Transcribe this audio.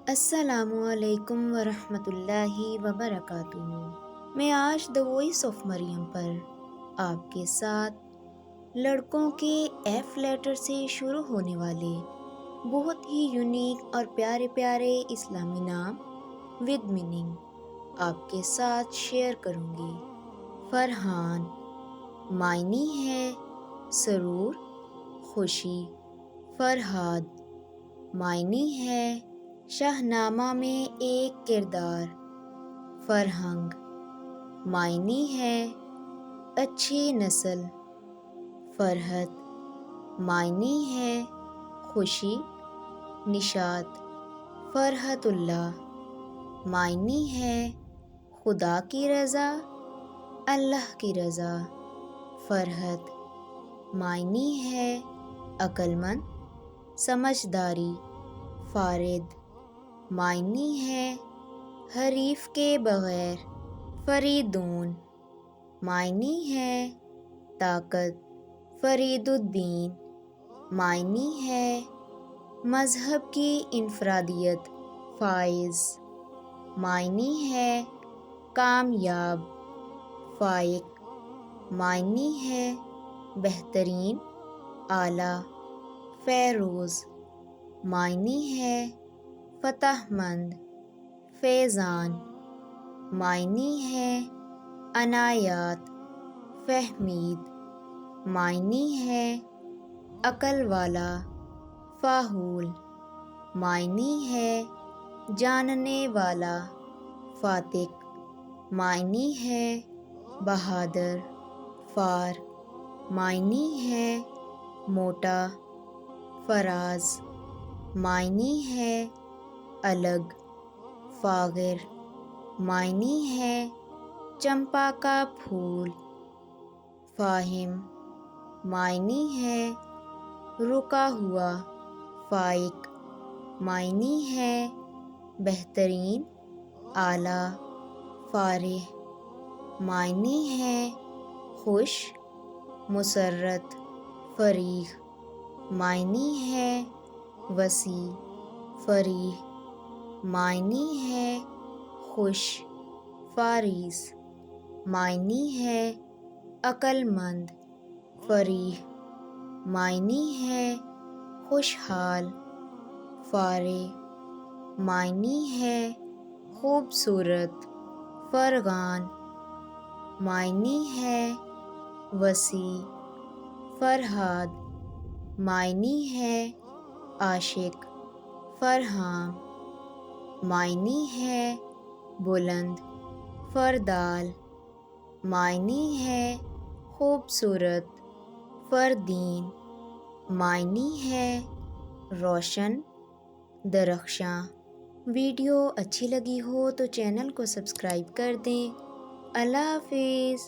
السلام علیکم ورحمۃ اللہ وبرکاتہ۔ میں آج دا وائس آف مریم پر آپ کے ساتھ لڑکوں کے ایف لیٹر سے شروع ہونے والے بہت ہی یونیک اور پیارے پیارے اسلامی نام ود میننگ آپ کے ساتھ شیئر کروں گی۔ فرحان معنی ہے سرور، خوشی۔ فرہاد معنی ہے شاہ نامہ میں ایک کردار۔ فرہنگ معنی ہے اچھی نسل۔ فرحت معنی ہے خوشی، نشاط۔ فرحت اللہ معنی ہے خدا کی رضا، اللہ کی رضا۔ فرحت معنی ہے عقل مند، سمجھداری۔ فارد معنی ہے حریف کے بغیر۔ فریدون معنی ہے طاقت۔ فرید الدین معنی ہے مذہب کی انفرادیت۔ فائز معنی ہے کامیاب۔ فائق معنی ہے بہترین، اعلیٰ۔ فیروز معنی ہے فتح مند۔ فیضان معنی ہے عنایات۔ فہمید معنی ہے عقل والا۔ فاحول معنی ہے جاننے والا۔ فاتق معنی ہے بہادر۔ فار معنی ہے موٹا۔ فراز معنی ہے الگ۔ فاغر معنی ہے چمپا کا پھول۔ فاہم معنی ہے رکا ہوا۔ فائق معنی ہے بہترین، اعلیٰ۔ فارح معنی ہے خوش، مسرت۔ فریح معنی ہے وسیع۔ فریح معنی ہے خوش۔ فاریس معنی ہے عقل مند۔ فریح معنی ہے خوشحال۔ فارغ معنی ہے خوبصورت۔ فرغان معنی ہے وسیع۔ فرہاد معنی ہے عاشق۔ فرہام معنی ہے بلند۔ فردال معنی ہے خوبصورت۔ فردین معنی ہے روشن، درخشاں۔ ویڈیو اچھی لگی ہو تو چینل کو سبسکرائب کر دیں۔ اللہ حافظ۔